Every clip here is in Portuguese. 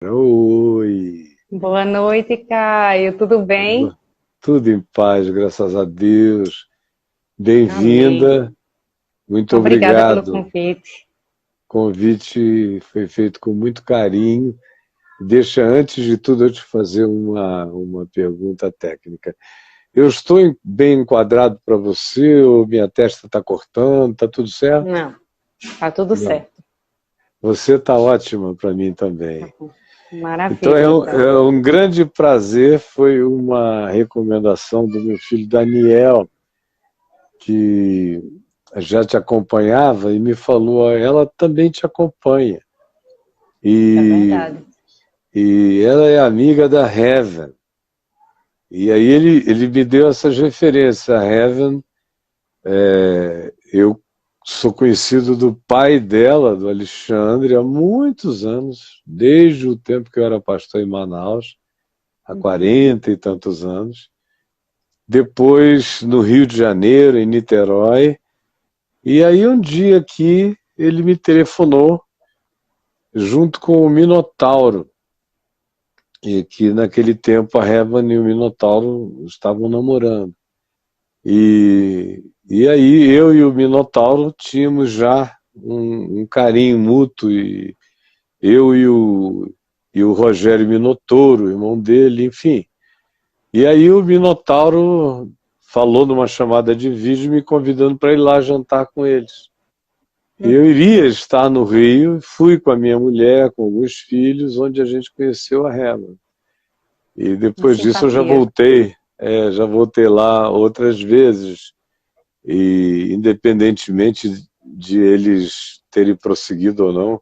Oi, Boa noite, Caio. Tudo bem? tudo em paz, graças a Deus. Amém. Bem-vinda, muito Obrigada pelo obrigado. convite. O convite foi feito com muito carinho. Deixa, antes de tudo, eu te fazer uma pergunta técnica. Eu estou bem enquadrado para você ou minha testa está cortando? Está tudo certo? Não, tá tudo Não. certo. Você está ótima para mim também. Então Maravilha, então. é um grande prazer, foi uma recomendação do meu filho Daniel, que já te acompanhava e me falou, "Ó, ela também te acompanha. É E, verdade. e ela é amiga da Heaven. E aí ele me deu essas referências. A Heaven, eu sou conhecido do pai dela, do Alexandre, há muitos anos, desde o tempo que eu era pastor em Manaus, há Uhum. 40 e tantos anos. Depois no Rio de Janeiro, em Niterói. E aí um dia aqui ele me telefonou junto com o Minotauro, e que naquele tempo a Heaven e o Minotauro estavam namorando. E aí eu e o Minotauro tínhamos já um carinho mútuo, e eu e o Rogério Minotouro, irmão dele, enfim. E aí o Minotauro falou numa chamada de vídeo me convidando para ir lá jantar com eles. Eu Uhum. iria estar no Rio, fui com a minha mulher, com alguns filhos, onde a gente conheceu a Heaven. E Uma depois disso eu simpatia. já voltei lá outras vezes. E independentemente de eles terem prosseguido ou não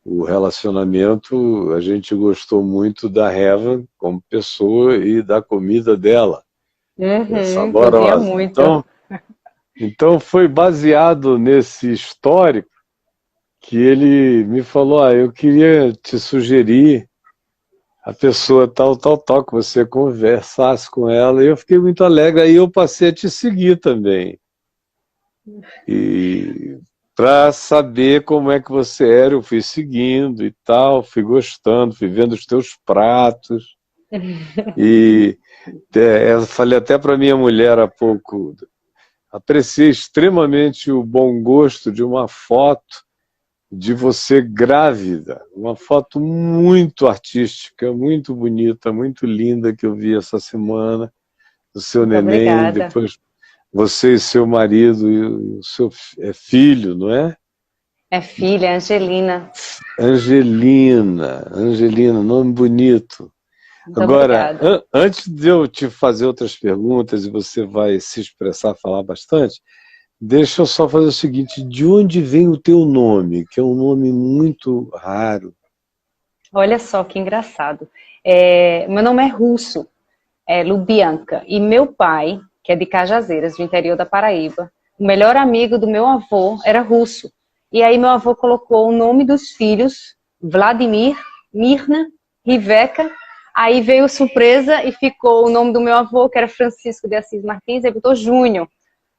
o relacionamento, a gente gostou muito da Heaven como pessoa e da comida dela, Cozinha saborosa. muito. Então foi baseado nesse histórico que ele me falou, eu queria te sugerir a pessoa tal, tal, tal, que você conversasse com ela, e eu fiquei muito alegre, aí eu passei a te seguir também, e para saber como é que você era, eu fui seguindo e tal, fui gostando, fui vendo os teus pratos, e eu falei até para minha mulher há pouco, apreciei extremamente o bom gosto de uma foto de você grávida, uma foto muito artística, muito bonita, muito linda que eu vi essa semana, do seu Muito neném, obrigada. depois você e seu marido e o seu filho, não é? É filha, Angelina. Angelina, nome bonito. Muito Agora, obrigada. antes de eu te fazer outras perguntas e você vai se expressar, falar bastante, deixa eu só fazer o seguinte, de onde vem o teu nome, que é um nome muito raro? Olha só que engraçado. Meu nome é russo, é Lubianka. E meu pai, que é de Cajazeiras, do interior da Paraíba, o melhor amigo do meu avô era russo. E aí meu avô colocou o nome dos filhos, Vladimir, Mirna, Riveca. Aí veio surpresa e ficou o nome do meu avô, que era Francisco de Assis Martins, e botou Júnior.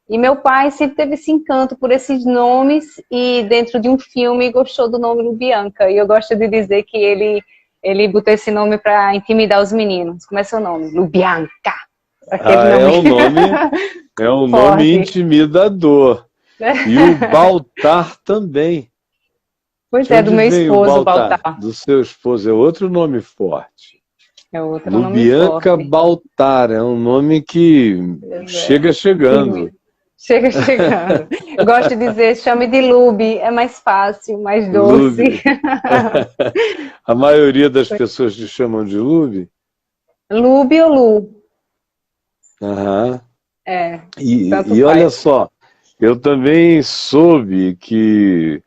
E meu pai sempre teve esse encanto por esses nomes e dentro de um filme gostou do nome Lubianka. E eu gosto de dizer que ele botou esse nome para intimidar os meninos. Como é seu nome? Lubianka. Aquele Ah, nome é um nome forte. intimidador. E o Baltar também. Pois De é, do onde meu vem o esposo, Baltar? Baltar. Do seu esposo, é outro nome forte. É outro nome Lubianca forte. Baltar, é um nome que Pois é. chega chegando. Firme. Chega chegando. Eu gosto de dizer, chame de Lube, é mais fácil, mais doce. Lube. A maioria das pessoas te chamam de Lube? Lube ou Lu? Aham. É, tanto E olha faz. só, eu também soube que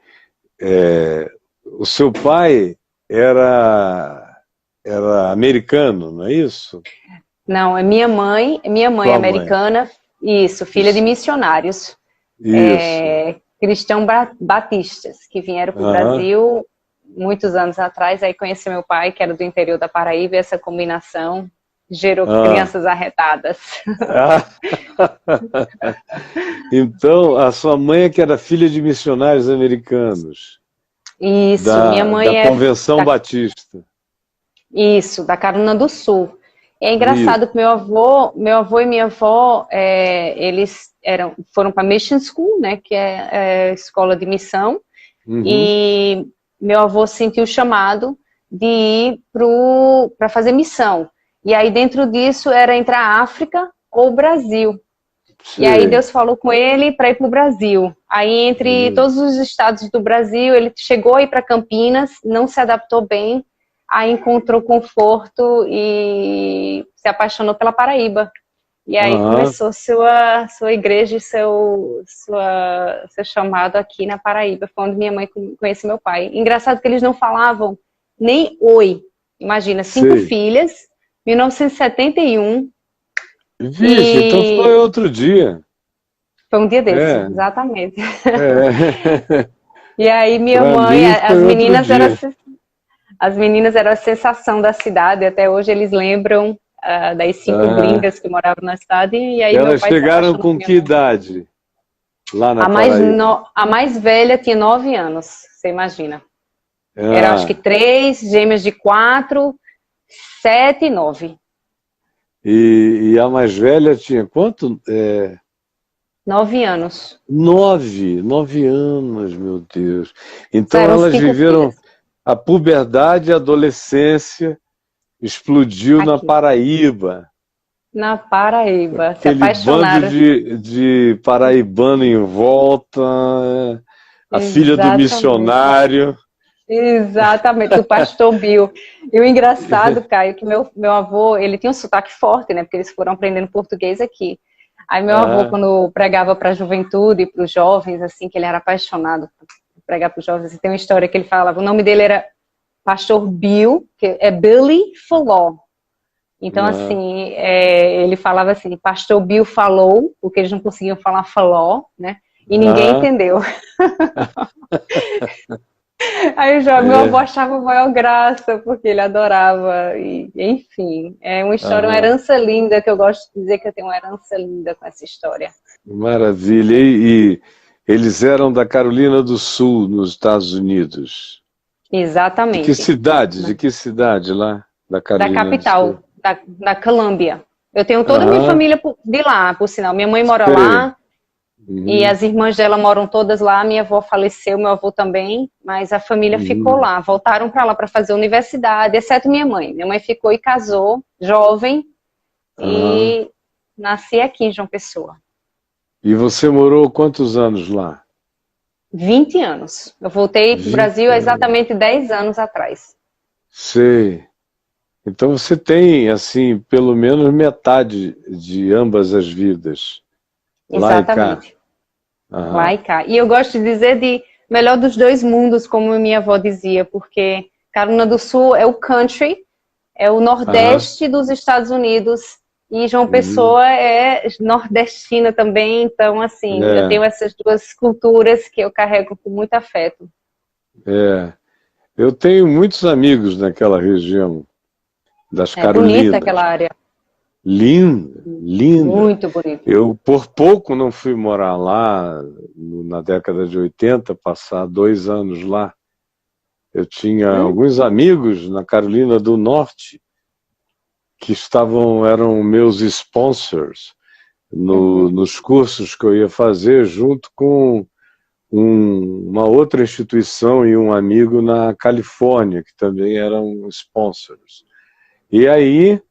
o seu pai era americano, não é isso? Não, é minha mãe é Tua mãe. americana, isso, filha de Isso. missionários Isso. batistas, que vieram para o Aham. Brasil muitos anos atrás, aí conheci meu pai, que era do interior da Paraíba, e essa combinação gerou Ah. crianças arretadas. Ah. Então, a sua mãe é que era filha de missionários americanos, Isso, minha da mãe é Convenção da, Batista. Isso, da Carolina do Sul. É engraçado que meu avô e minha avó, eles foram para Mission School, né, que é escola de missão, e meu avô sentiu o chamado de ir para fazer missão. E aí dentro disso era entre a África ou o Brasil. Sim. E aí Deus falou com ele para ir para o Brasil. Aí entre todos os estados do Brasil, ele chegou a ir para Campinas, não se adaptou bem, aí encontrou conforto e se apaixonou pela Paraíba. E aí começou sua igreja e seu chamado aqui na Paraíba. Foi onde minha mãe conhece meu pai. Engraçado que eles não falavam nem oi. Imagina, 5 filhas, 1971. Vixe, então foi outro dia. Foi um dia desse, exatamente. E aí minha mãe, as meninas eram a sensação da cidade. Até hoje eles lembram das 5 gringas que moravam na cidade. E aí elas chegaram com que idade lá na Paraíba? A mais velha tinha 9 anos, você imagina. Era acho que 3, gêmeas de 4, 7 e 9. E a mais velha tinha quanto? 9 anos. 9 anos, meu Deus. Então elas viveram a puberdade e a adolescência, explodiu aqui, na Paraíba. Na Paraíba, aquele se apaixonaram. Bando de paraibano em volta, a filha do missionário. Exatamente, do pastor Bill. E o engraçado, Caio, que meu avô, ele tinha um sotaque forte, né, porque eles foram aprendendo português aqui. Aí meu avô, quando pregava para a juventude, para os jovens, assim, que ele era apaixonado por pregar para os jovens, tem uma história que ele falava, o nome dele era Pastor Bill, que é Billy Falou. Então, assim, ele falava assim, Pastor Bill falou, porque eles não conseguiam falar falou, né, e ninguém entendeu. Aí meu avô achava a maior graça, porque ele adorava, e, enfim, é uma história, uma herança linda, que eu gosto de dizer que eu tenho uma herança linda com essa história. Maravilha, e eles eram da Carolina do Sul, nos Estados Unidos? Exatamente. De que cidade lá? Da Carolina da capital, da Colômbia. Eu tenho toda a minha família de lá, por sinal, minha mãe mora lá, e as irmãs dela moram todas lá, minha avó faleceu, meu avô também, mas a família ficou lá, voltaram para lá para fazer universidade, exceto minha mãe. Minha mãe ficou e casou, jovem, e nasci aqui em João Pessoa. E você morou quantos anos lá? 20 anos. Eu voltei para o Brasil há exatamente 10 anos atrás. Sei. Então você tem, assim, pelo menos metade de ambas as vidas. Exatamente. Lá e cá. E eu gosto de dizer de melhor dos dois mundos, como minha avó dizia, porque Carolina do Sul é o country, é o nordeste dos Estados Unidos, e João Pessoa é nordestina também, então assim, eu tenho essas duas culturas que eu carrego com muito afeto. Eu tenho muitos amigos naquela região das Carolinas. É bonita aquela área. Linda, linda. Muito bonito. Eu, por pouco, não fui morar lá na década de 80, passar 2 anos lá. Eu tinha alguns amigos na Carolina do Norte que eram meus sponsors nos cursos que eu ia fazer, junto com uma outra instituição e um amigo na Califórnia, que também eram sponsors. E aí,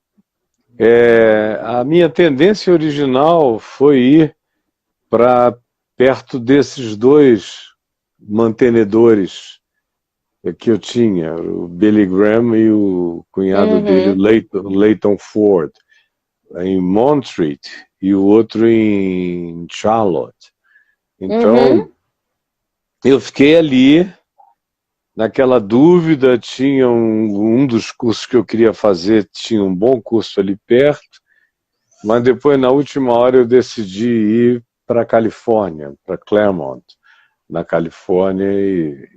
a minha tendência original foi ir para perto desses 2 mantenedores que eu tinha, o Billy Graham e o cunhado dele, Leighton Ford, em Montreat, e o outro em Charlotte. Então, eu fiquei ali, naquela dúvida, tinha um dos cursos que eu queria fazer, tinha um bom curso ali perto, mas depois, na última hora, eu decidi ir para a Califórnia, para Claremont, na Califórnia, e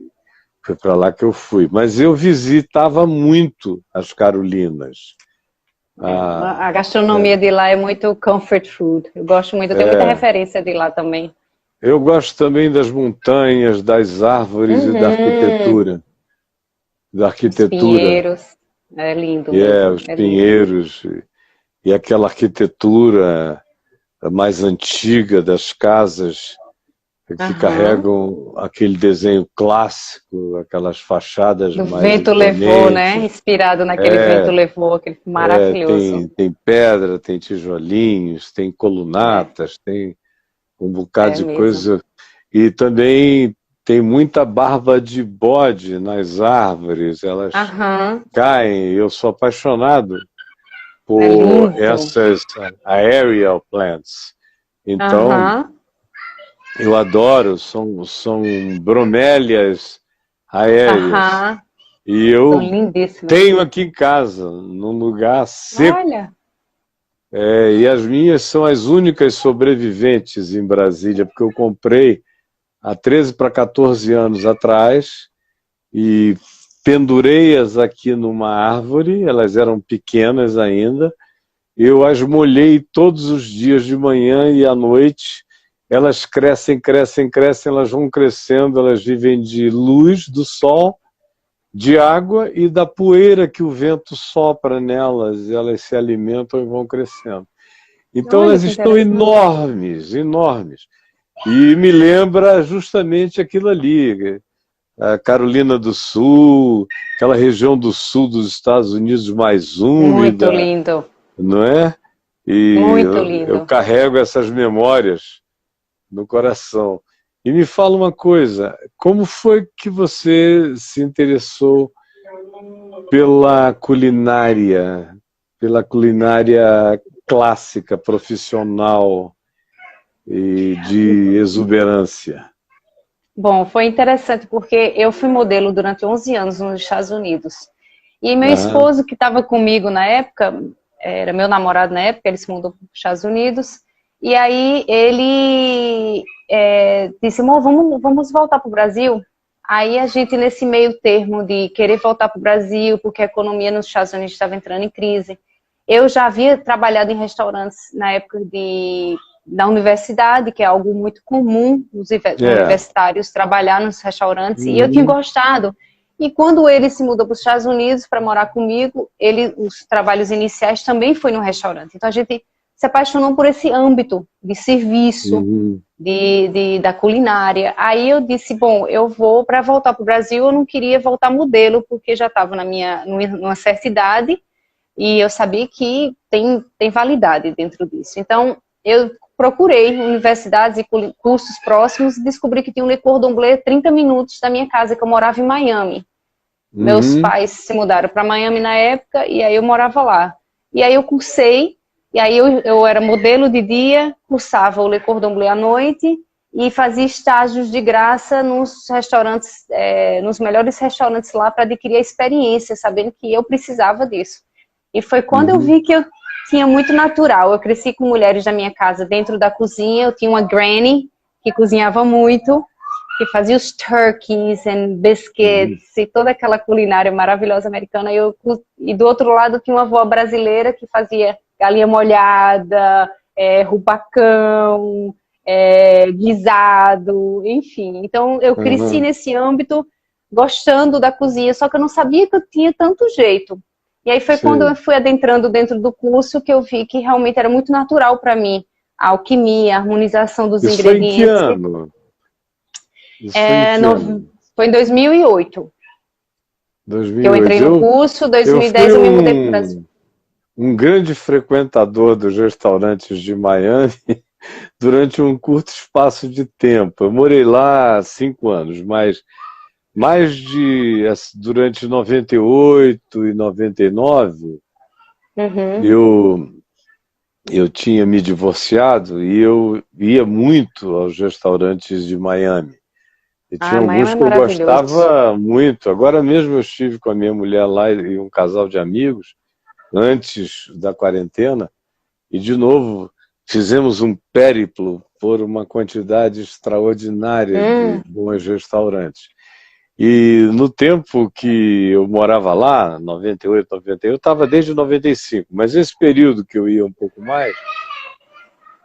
foi para lá que eu fui. Mas eu visitava muito as Carolinas. A gastronomia de lá é muito comfort food. Eu gosto muito, eu tenho muita referência de lá também. Eu gosto também das montanhas, das árvores e da arquitetura. Os pinheiros. É lindo E mesmo, os é lindo. pinheiros e aquela arquitetura mais antiga das casas que Aham. carregam aquele desenho clássico, aquelas fachadas Do mais vento levou, né? imponentes. Inspirado naquele vento É, levou, aquele maravilhoso. tem pedra, tem tijolinhos, tem É, colunatas, tem um bocado é de mesmo. coisa. E também tem muita barba de bode nas árvores, elas Aham, caem. Eu sou apaixonado é por lindo. essas aerial plants. Então, Aham, eu adoro, são bromélias aéreas. aham, E são eu lindíssimas. tenho aqui em casa, num lugar seco. Olha, E as minhas são as únicas sobreviventes em Brasília, porque eu comprei há 13 para 14 anos atrás e pendurei-as aqui numa árvore, elas eram pequenas ainda, eu as molhei todos os dias de manhã e à noite, elas crescem, crescem, crescem, elas vão crescendo, elas vivem de luz do sol, de água e da poeira que o vento sopra nelas, elas se alimentam e vão crescendo. Então olha elas que estão interessante. enormes, enormes. E me lembra justamente aquilo ali, a Carolina do Sul, aquela região do sul dos Estados Unidos mais Muito úmida, lindo, não é? E muito eu lindo. carrego essas memórias no coração. E me fala uma coisa, como foi que você se interessou pela culinária clássica, profissional e de exuberância? Bom, foi interessante porque eu fui modelo durante 11 anos nos Estados Unidos. E meu Ah, esposo, que estava comigo na época, era meu namorado na época, ele se mudou para os Estados Unidos. E aí ele disse, amor, vamos voltar para o Brasil? Aí a gente, nesse meio termo de querer voltar para o Brasil, porque a economia nos Estados Unidos estava entrando em crise. Eu já havia trabalhado em restaurantes na época da universidade, que é algo muito comum os é. universitários trabalhar nos restaurantes, e eu tinha Uhum. gostado. E quando ele se mudou para os Estados Unidos para morar comigo, os trabalhos iniciais também foi no restaurante. Então a gente se apaixonou por esse âmbito de serviço, Uhum. da culinária. Aí eu disse, bom, eu vou para voltar para o Brasil, eu não queria voltar modelo, porque já estava numa certa idade, e eu sabia que tem validade dentro disso. Então, eu procurei universidades e cursos próximos e descobri que tinha um Le Cordon Bleu 30 minutos da minha casa, que eu morava em Miami. Meus Uhum. pais se mudaram para Miami na época e aí eu morava lá. E aí eu cursei, e aí eu era modelo de dia, cursava o Le Cordon Bleu à noite e fazia estágios de graça nos restaurantes, nos melhores restaurantes lá para adquirir a experiência, sabendo que eu precisava disso. E foi quando eu Uhum. vi que eu tinha muito natural. Eu cresci com mulheres da minha casa dentro da cozinha. Eu tinha uma granny que cozinhava muito, que fazia os turkeys and Uhum. biscuits e toda aquela culinária maravilhosa americana. E do outro lado tinha uma avó brasileira que fazia galinha molhada, rubacão, guisado, enfim. Então eu cresci Uhum. nesse âmbito gostando da cozinha, só que eu não sabia que eu tinha tanto jeito. E aí foi quando eu Sei. fui adentrando dentro do curso que eu vi que realmente era muito natural para mim a alquimia, a harmonização dos Isso foi em que ingredientes. ano? Isso foi em É, que ano? foi em 2008 que eu entrei 2008. no curso, Eu fui 2010 eu me mudei para o Brasil. um grande frequentador dos restaurantes de Miami durante um curto espaço de tempo. Eu morei lá há 5 anos, mas durante 98 e 99, Uhum. eu, eu tinha me divorciado e eu ia muito aos restaurantes de Miami. E tinha Ah, Miami alguns é que eu maravilhoso. gostava muito. Agora mesmo eu estive com a minha mulher lá e um casal de amigos, antes da quarentena, e de novo fizemos um périplo por uma quantidade extraordinária de Hum, bons restaurantes. E no tempo que eu morava lá, 98, 91, eu estava desde 95, mas esse período que eu ia um pouco mais,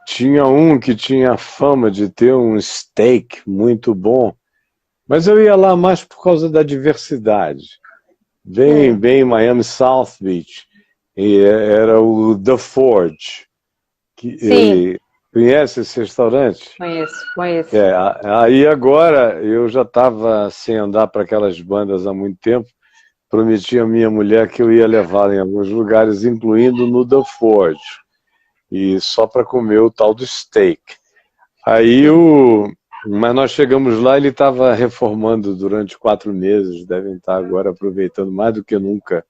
tinha um que tinha a fama de ter um steak muito bom, mas eu ia lá mais por causa da diversidade. bem em Miami, South Beach. E era o The Forge. Sim, Conhece esse restaurante? conheço. Aí agora eu já estava sem andar para aquelas bandas há muito tempo. Prometi à minha mulher que eu ia levá-la em alguns lugares, incluindo no The Forge, e só para comer o tal do steak. Mas nós chegamos lá, ele estava reformando durante 4 meses, devem estar agora aproveitando mais do que nunca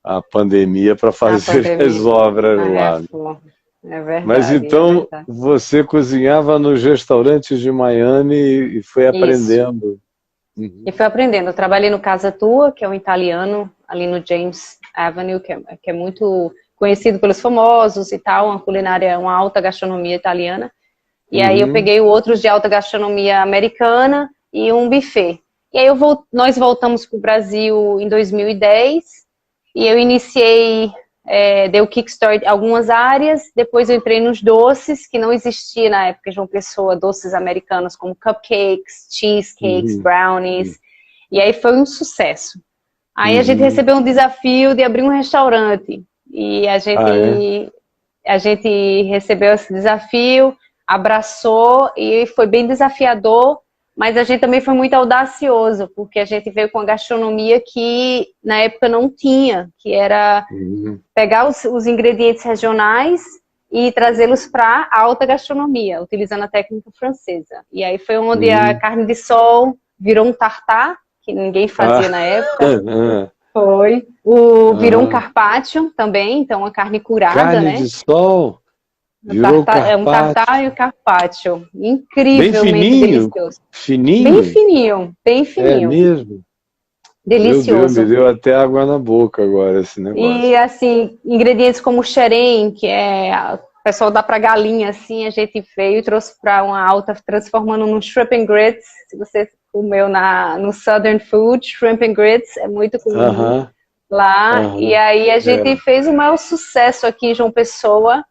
a pandemia para A fazer as pandemia, obras a lá. reforma. É Mas verdade, é então verdade. você cozinhava nos restaurantes de Miami e foi Isso. aprendendo. E Uhum. fui aprendendo. Eu trabalhei no Casa Tua, que é um italiano, ali no James Avenue, que é muito conhecido pelos famosos e tal, uma culinária, uma alta gastronomia italiana. E aí eu Uhum. peguei outros de alta gastronomia americana e um buffet. E aí nós voltamos para o Brasil em 2010 e eu iniciei, dei o kickstart em algumas áreas, depois eu entrei nos doces, que não existia na época de João Pessoa, doces americanos como cupcakes, cheesecakes, Uhum. brownies, e aí foi um sucesso. Aí a gente Uhum. recebeu um desafio de abrir um restaurante, e a Ah, é? gente a gente recebeu esse desafio, abraçou e foi bem desafiador, mas a gente também foi muito audacioso, porque a gente veio com a gastronomia que na época não tinha, que era Uhum. pegar os ingredientes regionais e trazê-los para a alta gastronomia, utilizando a técnica francesa. E aí foi onde a Uhum. carne de sol virou um tartar, que ninguém fazia Ah, na época. ah, Foi. Virou um aham. carpaccio também, então uma carne curada, Carne né? de sol virou É um tartar carpaccio. e um carpaccio. Bem Incrivelmente fininho? delicioso. Bem Fininho? fininho, bem É fininho. mesmo? Meu Deus, me Delicioso. deu até água na boca agora esse E negócio. assim, ingredientes como xerém, que o pessoal dá para galinha, assim, a gente veio e trouxe para uma alta, transformando num shrimp and grits. Se você comeu no Southern Food, shrimp and grits é muito comum Aham, lá. E aham. aí a gente É. fez o maior sucesso aqui em João Pessoa.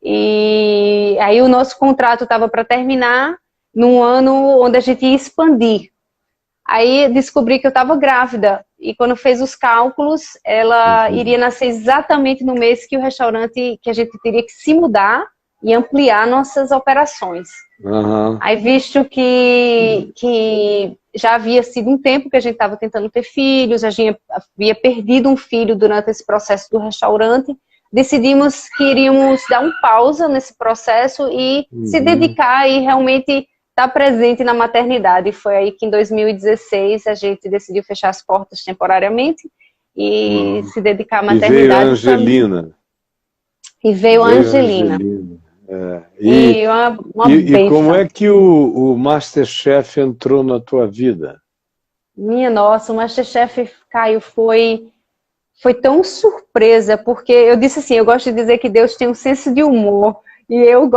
E aí o nosso contrato estava para terminar num ano onde a gente ia expandir. Aí descobri que eu estava grávida e quando fez os cálculos, ela Uhum. iria nascer exatamente no mês que o restaurante, que a gente teria que se mudar e ampliar nossas operações. Aham. Aí visto que já havia sido um tempo que a gente estava tentando ter filhos, a gente havia perdido um filho durante esse processo do restaurante, decidimos que iríamos dar um pausa nesse processo e se Uhum. dedicar e realmente estar presente na maternidade. E foi aí que em 2016 a gente decidiu fechar as portas temporariamente e Uhum. se dedicar à E veio a maternidade Angelina. e veio a Veio a Angelina. Angelina. É. E uma E como bênção. é que o MasterChef entrou na tua vida? Minha nossa, o MasterChef, Caio, foi tão surpresa, porque eu disse assim, eu gosto de dizer que Deus tem um senso de humor, e eu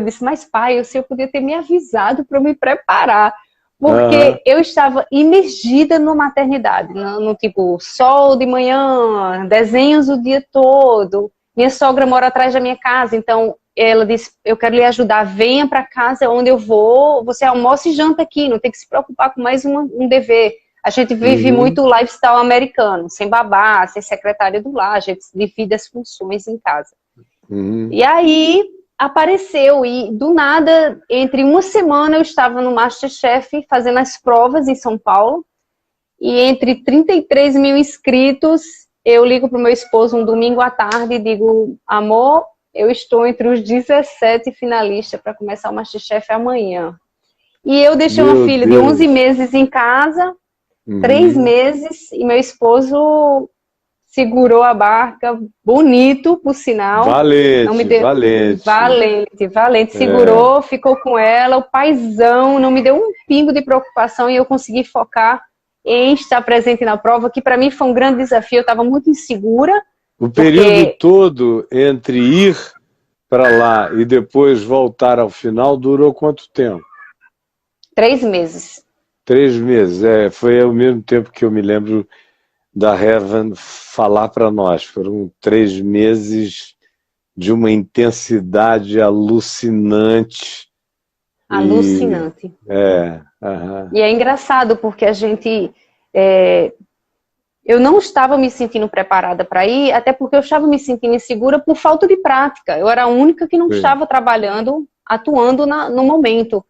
disse, mas pai, o senhor podia ter me avisado para eu me preparar, Aham. porque eu estava imergida na maternidade, no tipo, sol de manhã, desenhos o dia todo, minha sogra mora atrás da minha casa, então ela disse, eu quero lhe ajudar, venha para casa onde eu vou, você almoça e janta aqui, não tem que se preocupar com mais um dever. A gente vive Uhum. muito o lifestyle americano, sem babá, sem secretária do lar, a gente divide as funções em casa. Uhum. E aí apareceu, e do nada, entre uma semana eu estava no MasterChef fazendo as provas em São Paulo, e entre 33 mil inscritos, eu ligo para o meu esposo um domingo à tarde e digo, amor, eu estou entre os 17 finalistas para começar o MasterChef amanhã. E eu deixei uma Meu filha de 11 Deus. meses em casa, 3 Uhum. meses, e meu esposo segurou a barca, bonito, por sinal, não me Valente, deu, valente. valente, É. segurou, ficou com ela, o paizão, não me deu um pingo de preocupação e eu consegui focar em estar presente na prova, que para mim foi um grande desafio, eu estava muito insegura, O período porque todo entre ir para lá e depois voltar ao final durou quanto tempo? 3 meses. 3 meses. É, foi ao mesmo tempo que eu me lembro da Heaven falar para nós. Foram 3 meses de uma intensidade alucinante e Alucinante. aham. E é engraçado porque a gente é, eu não estava me sentindo preparada para ir, até porque eu estava me sentindo insegura por falta de prática. Eu era a única que não estava trabalhando, atuando no momento.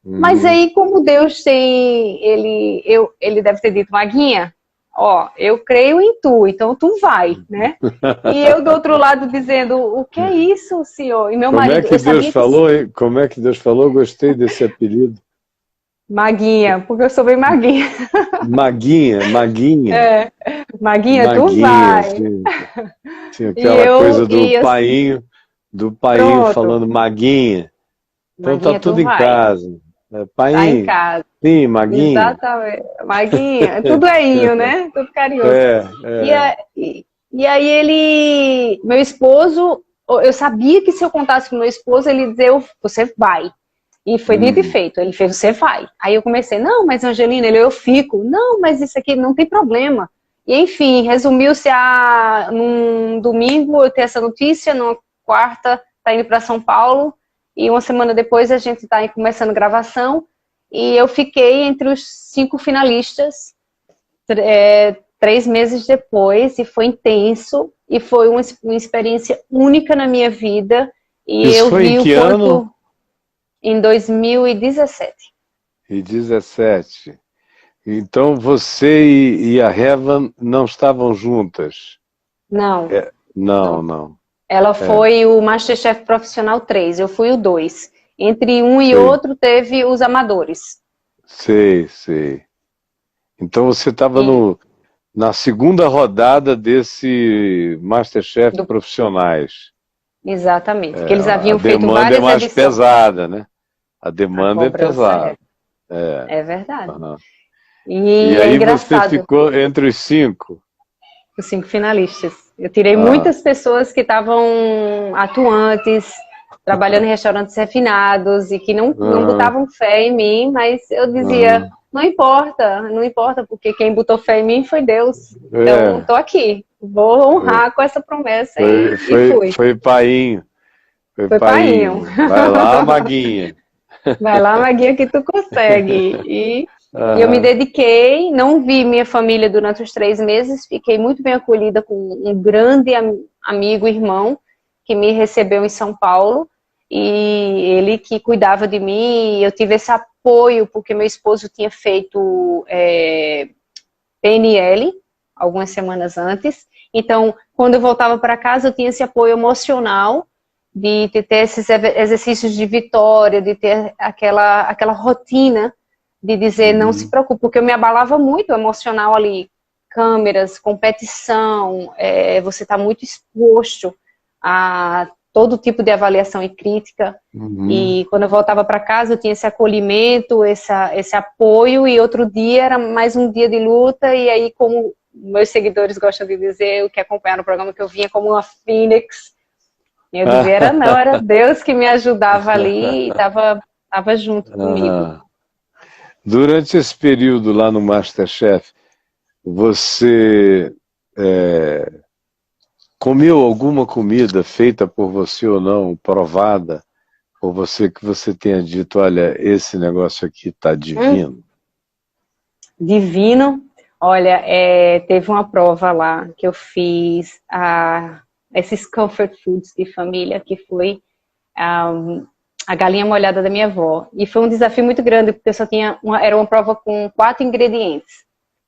Mas aí, como Deus tem, ele deve ter dito, Maguinha, ó, eu creio em tu, então tu vai, né? E eu do outro lado dizendo, o que é isso, senhor? E meu marido, Como é que Deus falou? Como é que Deus falou? Gostei desse apelido. Maguinha, porque eu sou bem maguinha. Maguinha. Maguinha, tu vai. Tinha aquela coisa do painho falando Maguinha. Então Maguinha, tá tudo em casa. Painho. Tá em casa. Sim, Maguinha. Exatamente. Maguinha. Tudo é né? Tudo carinhoso. E aí meu esposo, eu sabia que se eu contasse com meu esposo, ele ia dizer, você vai. E foi dito e feito. Ele fez, você vai. Aí eu comecei, não, mas Angelina, eu fico. Não, mas isso aqui não tem problema. E enfim, resumiu-se num domingo eu ter essa notícia, numa quarta tá indo para São Paulo, e uma semana depois a gente tá começando gravação, e eu fiquei entre os 5 finalistas, 3 meses depois, e foi intenso, e foi uma experiência única na minha vida, e isso eu foi vi em que o quanto... ano? Em 2017. E 17. Então você e a Heaven não estavam juntas? Não. Não. Ela foi o Masterchef Profissional 3, eu fui o 2. Entre um e outro teve os amadores. Sei. Então você estava na segunda rodada desse Masterchef Profissionais. Exatamente, porque eles haviam feito várias edições. A demanda é mais edições. pesada, né? A demanda é pesada. É verdade. E aí engraçado. Você ficou entre os 5? Os 5 finalistas. Eu tirei muitas pessoas que estavam atuantes, trabalhando em restaurantes refinados e que não botavam fé em mim, mas eu dizia, não importa, porque quem botou fé em mim foi Deus. Então, estou aqui, vou honrar com essa promessa e fui. Foi painho. Foi painho. Vai lá, Maguinha. Vai lá, Maguinha, que tu consegue. E eu me dediquei, não vi minha família durante os 3 meses, fiquei muito bem acolhida com um grande amigo, irmão, que me recebeu em São Paulo, e ele que cuidava de mim, e eu tive esse apoio, porque meu esposo tinha feito PNL, algumas semanas antes, então, quando eu voltava para casa, eu tinha esse apoio emocional, de ter esses exercícios de vitória, de ter aquela rotina, de dizer, não se preocupe, porque eu me abalava muito emocional ali, câmeras, competição, você está muito exposto a todo tipo de avaliação e crítica, e quando eu voltava para casa eu tinha esse acolhimento, esse apoio, e outro dia era mais um dia de luta, e aí como meus seguidores gostam de dizer, o que acompanharam o programa, que eu vinha como uma fênix, e eu dizia, era Deus que me ajudava ali, e estava junto comigo. Durante esse período lá no Masterchef, você comeu alguma comida feita por você ou não, provada, por você, que você tenha dito, olha, esse negócio aqui está divino? Divino. Olha, teve uma prova lá que eu fiz, esses comfort foods de família, que foi a galinha molhada da minha avó. E foi um desafio muito grande, porque eu só tinha era uma prova com 4 ingredientes.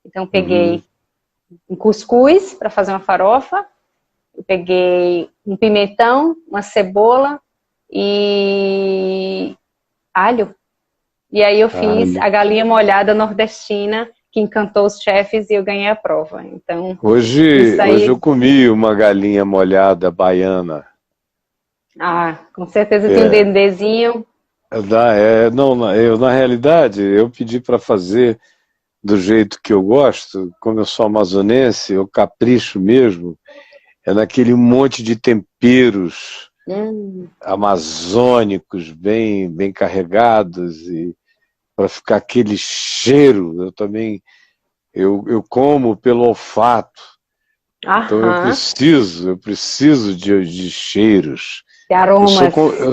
Então, eu peguei um cuscuz para fazer uma farofa, eu peguei um pimentão, uma cebola e alho. E aí eu fiz a galinha molhada nordestina, que encantou os chefes, e eu ganhei a prova. Então, hoje eu comi uma galinha molhada baiana. Com certeza tem um dendezinho. Na realidade, eu pedi para fazer do jeito que eu gosto, como eu sou amazonense, eu capricho mesmo, naquele monte de temperos amazônicos, bem carregados, e para ficar aquele cheiro, eu como pelo olfato. Então eu preciso de cheiros. De aromas. Eu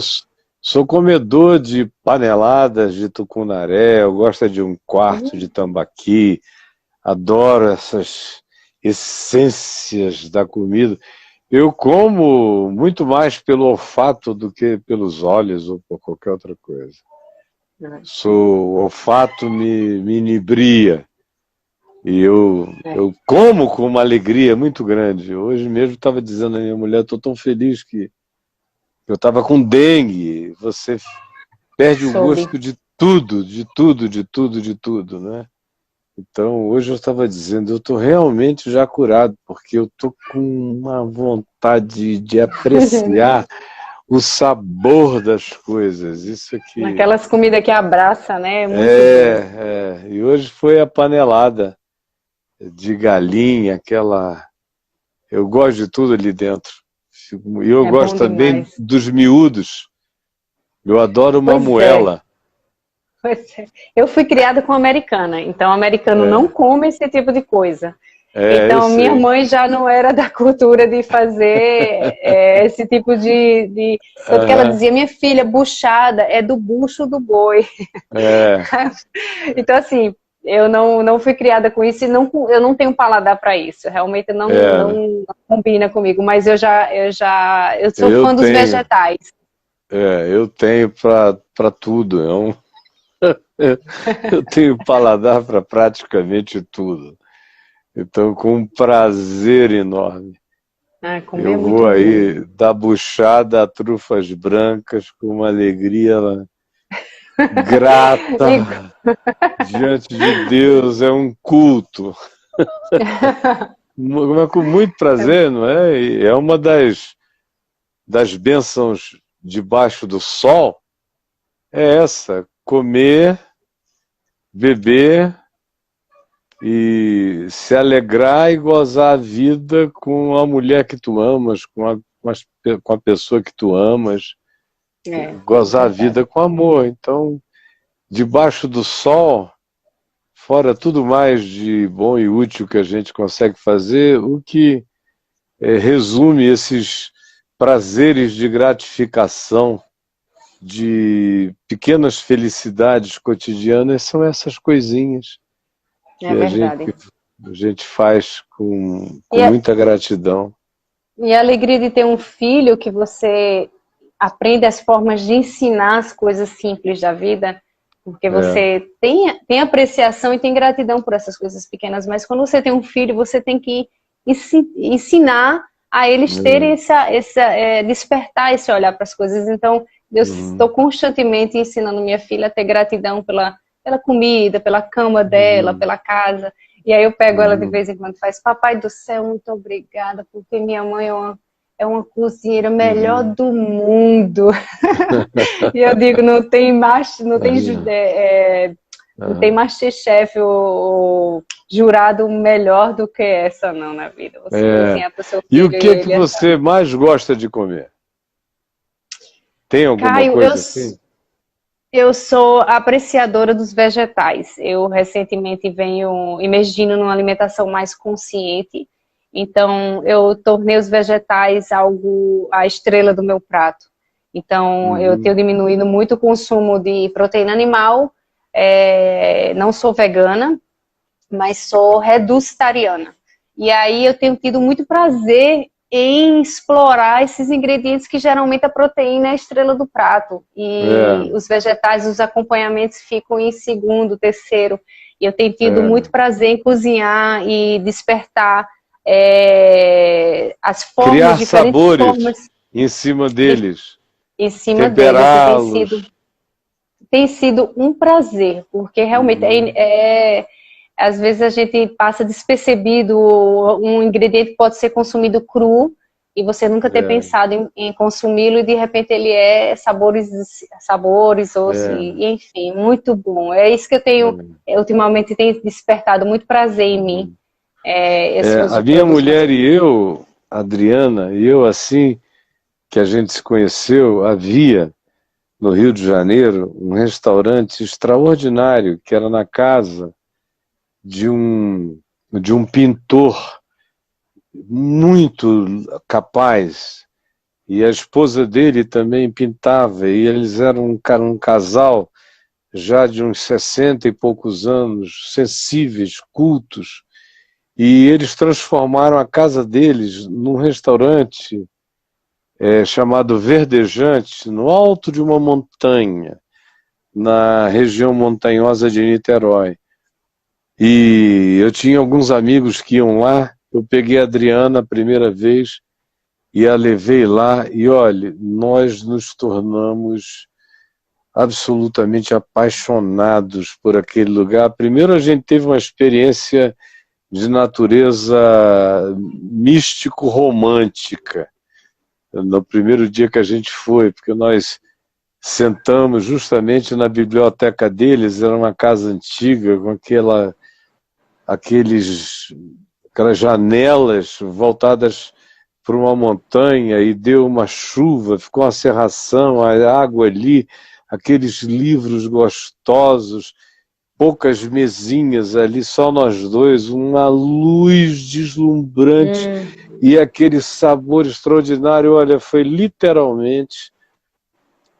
sou comedor de paneladas de tucunaré, eu gosto de um quarto de tambaqui, adoro essências da comida. Eu como muito mais pelo olfato do que pelos olhos ou por qualquer outra coisa. O olfato me inibria. E eu como com uma alegria muito grande. Hoje mesmo estava dizendo à minha mulher, estou tão feliz que eu estava com dengue. Você perde o gosto de tudo, de tudo, de tudo, de tudo, né? Então, hoje eu estava dizendo, eu estou realmente já curado, porque eu estou com uma vontade de apreciar o sabor das coisas. Isso aqui. Aquelas comidas que abraça, né? Muito bom. E hoje foi a panelada de galinha, aquela... Eu gosto de tudo ali dentro. E eu gosto também dos miúdos. Eu adoro uma moela. Eu fui criada com americana, então o americano não come esse tipo de coisa. Então minha mãe já não era da cultura de fazer esse tipo de... Tanto que ela dizia, minha filha, buchada é do bucho do boi. Então assim, eu não fui criada com isso e eu não tenho paladar para isso. Realmente não combina comigo, mas eu sou fã dos vegetais. Eu tenho para tudo. Eu tenho paladar para praticamente tudo. Então, com um prazer enorme. Eu vou aí da buchada a trufas brancas com uma alegria grata diante de Deus. É um culto. Com muito prazer, não é? É uma das bênçãos debaixo do sol. É essa. Comer, beber e se alegrar e gozar a vida com a mulher que tu amas, com a pessoa que tu amas, gozar a vida com amor. Então, debaixo do sol, fora tudo mais de bom e útil que a gente consegue fazer, o que resume esses prazeres de gratificação, de pequenas felicidades cotidianas, são essas coisinhas que a gente faz com muita gratidão. E a alegria de ter um filho que você aprende as formas de ensinar as coisas simples da vida, porque você tem apreciação e tem gratidão por essas coisas pequenas, mas quando você tem um filho, você tem que ensinar a eles terem despertar esse olhar para as coisas. Então, eu estou constantemente ensinando minha filha a ter gratidão pela comida, pela cama dela, pela casa. E aí eu pego ela de vez em quando e faz, papai do céu, muito obrigada, porque minha mãe é uma cozinheira melhor do mundo. E eu digo, não tem Masterchef ou jurado melhor do que essa não na vida. Você cozinhar para o seu filho. E o que você mais gosta de comer? Tem alguma coisa assim? Eu sou apreciadora dos vegetais. Eu recentemente venho emergindo numa alimentação mais consciente. Então, eu tornei os vegetais a estrela do meu prato. Então, eu tenho diminuído muito o consumo de proteína animal. Não sou vegana, mas sou reducitariana. E aí eu tenho tido muito prazer em explorar esses ingredientes que geralmente a proteína é a estrela do prato. E os vegetais, os acompanhamentos ficam em segundo, terceiro. E eu tenho tido muito prazer em cozinhar e despertar as formas, criar diferentes sabores formas em cima deles. Em cima deles. Tem sido um prazer, porque realmente às vezes a gente passa despercebido, um ingrediente pode ser consumido cru e você nunca ter pensado em consumi-lo e de repente ele sabores enfim, muito bom. É isso que eu tenho, ultimamente tem despertado muito prazer em mim. A minha mulher e eu, Adriana, e eu assim que a gente se conheceu, havia no Rio de Janeiro um restaurante extraordinário que era na casa de um pintor muito capaz, e a esposa dele também pintava, e eles eram um casal já de uns 60 e poucos anos, sensíveis, cultos, e eles transformaram a casa deles num restaurante chamado Verdejante, no alto de uma montanha, na região montanhosa de Niterói. E eu tinha alguns amigos que iam lá, eu peguei a Adriana a primeira vez e a levei lá, e olha, nós nos tornamos absolutamente apaixonados por aquele lugar. Primeiro a gente teve uma experiência de natureza místico-romântica, no primeiro dia que a gente foi, porque nós sentamos justamente na biblioteca deles, era uma casa antiga, com aquelas janelas voltadas para uma montanha, e deu uma chuva, ficou uma cerração, a água ali, aqueles livros gostosos, poucas mesinhas ali, só nós dois, uma luz deslumbrante e aquele sabor extraordinário. Olha, foi literalmente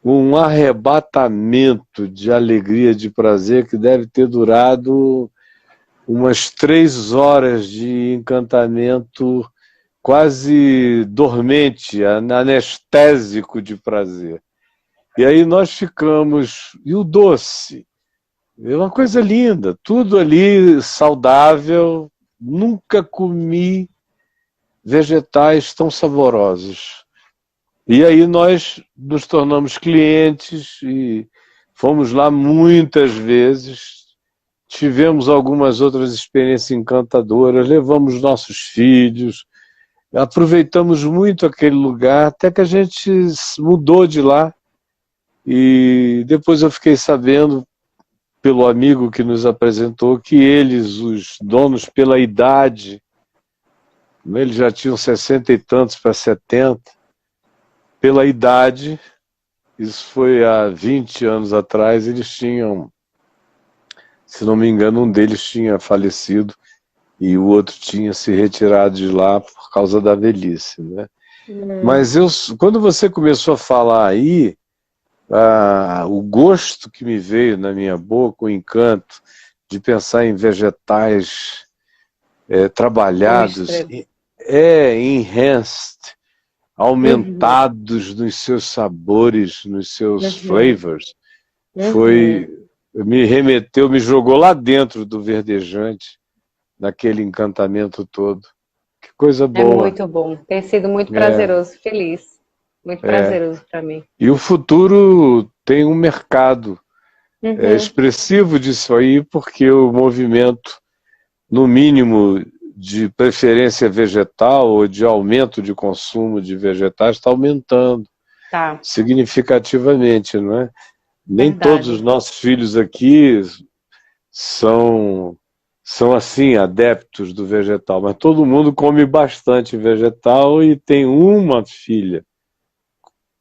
um arrebatamento de alegria, de prazer, que deve ter durado umas 3 horas de encantamento quase dormente, anestésico de prazer. E aí nós ficamos, e o doce? É uma coisa linda, tudo ali saudável, nunca comi vegetais tão saborosos. E aí nós nos tornamos clientes e fomos lá muitas vezes, tivemos algumas outras experiências encantadoras, levamos nossos filhos, aproveitamos muito aquele lugar, até que a gente mudou de lá, e depois eu fiquei sabendo, pelo amigo que nos apresentou, que eles, os donos, pela idade, eles já tinham 60 e tantos para 70, pela idade, isso foi há 20 anos atrás, eles tinham, se não me engano, um deles tinha falecido e o outro tinha se retirado de lá por causa da velhice, né? Mas quando você começou a falar aí, o gosto que me veio na minha boca, o encanto de pensar em vegetais trabalhados, enhanced, aumentados nos seus sabores, nos seus flavors, me remeteu, me jogou lá dentro do Verdejante, naquele encantamento todo. Que coisa boa. É muito bom, tem sido muito prazeroso, feliz. Muito prazeroso para mim. E o futuro tem um mercado expressivo disso aí, porque o movimento, no mínimo, de preferência vegetal ou de aumento de consumo de vegetais está aumentando significativamente, não é? Nem todos os nossos filhos aqui são assim, adeptos do vegetal, mas todo mundo come bastante vegetal e tem uma filha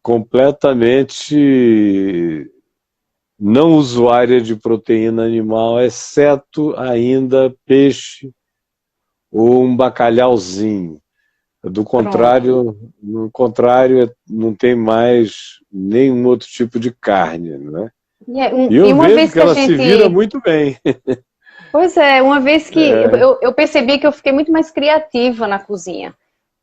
completamente não usuária de proteína animal, exceto ainda peixe ou um bacalhauzinho. Do contrário, no contrário, não tem mais nenhum outro tipo de carne, né? E eu vejo que ela se vira muito bem. Pois é, uma vez que eu percebi que eu fiquei muito mais criativa na cozinha.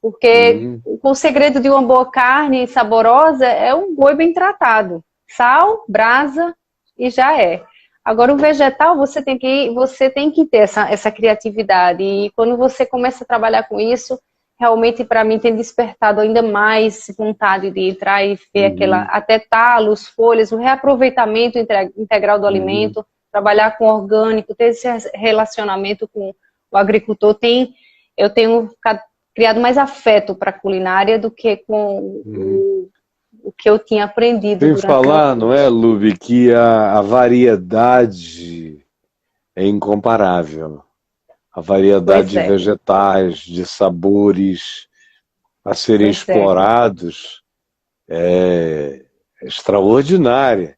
Porque o segredo de uma boa carne saborosa é um boi bem tratado. Sal, brasa e já é. Agora o vegetal você tem que ter essa criatividade. E quando você começa a trabalhar com isso, realmente para mim tem despertado ainda mais vontade de entrar e ver até talos, folhas, o reaproveitamento integral do alimento, trabalhar com orgânico, ter esse relacionamento com o agricultor. Eu tenho criado mais afeto para a culinária do que com o que eu tinha aprendido. Sem falar, não é, Lubi, que a variedade é incomparável. A variedade de vegetais, de sabores a serem explorados é extraordinária.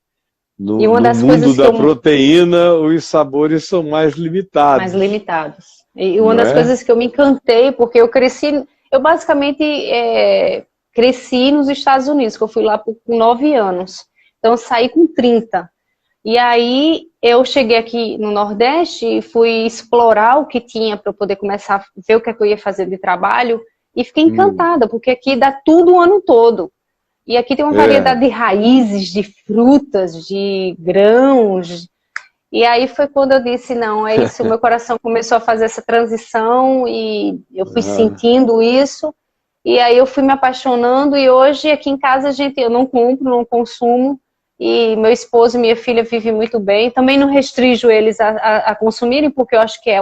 No mundo da proteína, os sabores são mais limitados. Mais limitados. E uma das coisas que eu me encantei, porque eu basicamente cresci nos Estados Unidos, que eu fui lá com 9 anos. Então eu saí com 30. E aí eu cheguei aqui no Nordeste e fui explorar o que tinha para eu poder começar a ver o que é que eu ia fazer de trabalho e fiquei encantada, porque aqui dá tudo o ano todo. E aqui tem uma variedade de raízes, de frutas, de grãos. E aí foi quando eu disse, não, é isso, o meu coração começou a fazer essa transição e eu fui sentindo isso. E aí eu fui me apaixonando e hoje aqui em casa eu não compro, não consumo. E meu esposo e minha filha vivem muito bem. Também não restringo eles a consumirem, porque eu acho que é,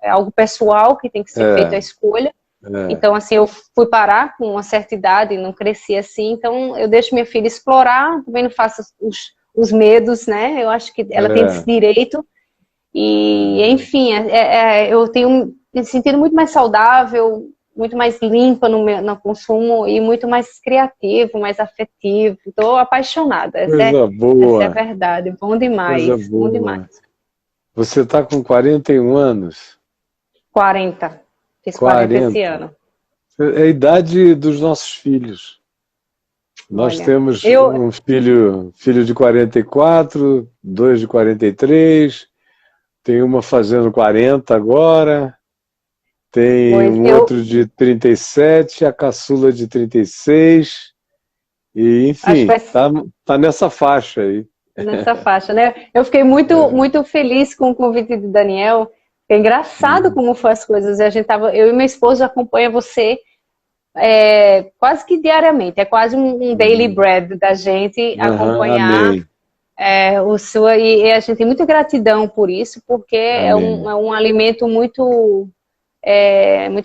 é algo pessoal que tem que ser feito a escolha. Então, assim, eu fui parar com uma certa idade, não cresci assim. Então, eu deixo minha filha explorar, também não faço os medos, né? Eu acho que ela tem esse direito. E, enfim, eu tenho me sentido muito mais saudável, muito mais limpa no consumo e muito mais criativo, mais afetivo. Estou apaixonada. Coisa boa. Essa é a verdade. Bom demais. Coisa boa. Bom demais. Você está com 41 anos? 40. Fiz 40 esse ano. É a idade dos nossos filhos. Nós temos um filho de 44, dois de 43, tem uma fazendo 40 agora, tem outro de 37, a caçula de 36, e enfim, tá nessa faixa aí. Nessa faixa, né? Eu fiquei muito feliz com o convite de Daniel. É engraçado como foi as coisas. Eu e meu esposo acompanha você quase que diariamente. É quase um daily bread da gente acompanhar o seu. E a gente tem muita gratidão por isso, porque é um alimento muito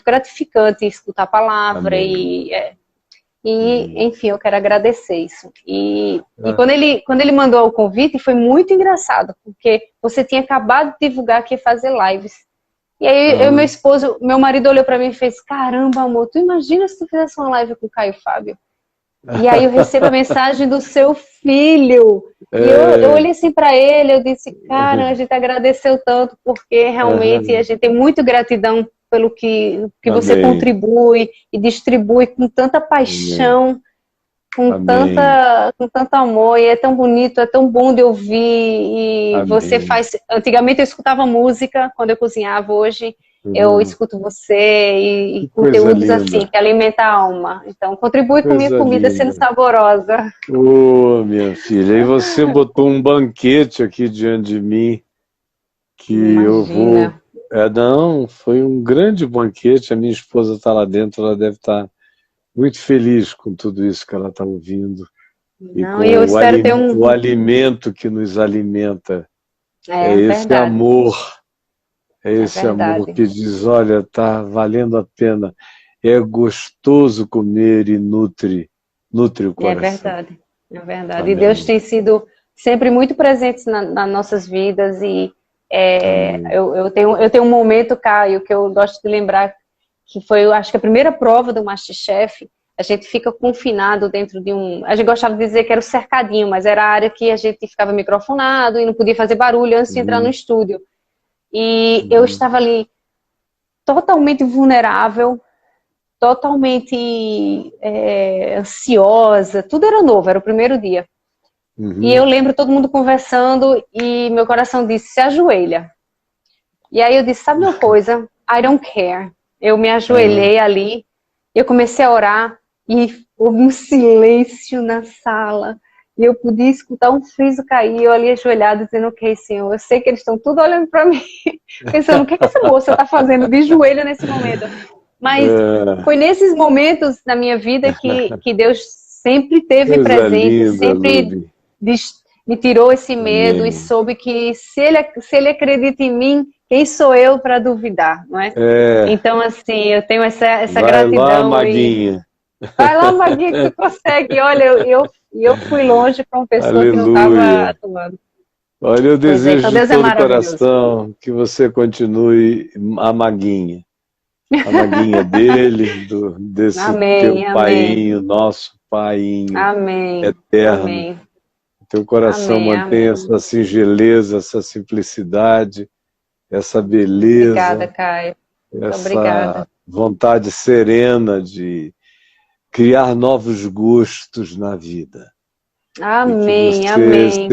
gratificante escutar a palavra enfim, eu quero agradecer isso. E quando ele mandou o convite, foi muito engraçado, porque você tinha acabado de divulgar que ia fazer lives. E aí, meu esposo, meu marido olhou para mim e fez, caramba, amor, tu imagina se tu fizesse uma live com o Caio Fábio? E aí eu recebo a mensagem do seu filho. E eu olhei assim para ele, eu disse, cara, a gente agradeceu tanto, porque realmente a gente tem muita gratidão pelo que você contribui e distribui com tanta paixão, com tanto amor, e é tão bonito, é tão bom de ouvir, e você faz... Antigamente eu escutava música quando eu cozinhava, hoje eu escuto você e conteúdos assim, que alimentam a alma. Então, contribui com minha comida sendo saborosa. Ô, minha filha, e você botou um banquete aqui diante de mim, que eu vou... não, foi um grande banquete, a minha esposa está lá dentro, ela deve estar muito feliz com tudo isso que ela está ouvindo. Não, e eu espero ter o alimento que nos alimenta. Esse amor. É esse amor que diz, olha, está valendo a pena. É gostoso comer e nutre o coração. É verdade. E Deus tem sido sempre muito presente nas nossas vidas e eu tenho um momento, Caio, que eu gosto de lembrar, que foi, eu acho que a primeira prova do MasterChef. A gente fica confinado dentro de a gente gostava de dizer que era o cercadinho, mas era a área que a gente ficava microfonado e não podia fazer barulho antes de entrar no estúdio. E eu estava ali totalmente vulnerável, totalmente ansiosa, tudo era novo, era o primeiro dia. E eu lembro todo mundo conversando e meu coração disse, se ajoelha. E aí eu disse, sabe uma coisa? I don't care. Eu me ajoelhei ali, eu comecei a orar e houve um silêncio na sala. E eu podia escutar um friso cair, eu ali ajoelhada dizendo, ok, Senhor, eu sei que eles estão tudo olhando para mim, pensando, o que essa moça está fazendo de joelho nesse momento? Mas foi nesses momentos na minha vida que Deus sempre teve presente, sempre me tirou esse medo e soube que se ele acredita em mim, quem sou eu para duvidar, não é? Então, assim, eu tenho essa gratidão. Vai lá, Maguinha. Vai lá, Maguinha, que tu consegue. Olha, eu fui longe para uma pessoa que não estava atuando. Olha, eu desejo de todo o coração que você continue a Maguinha. A Maguinha dele, desse teu painho, nosso painho eterno. Teu coração mantenha essa singeleza, essa simplicidade, essa beleza. Obrigada, Caio. Essa vontade serena de criar novos gostos na vida. Amém, amém.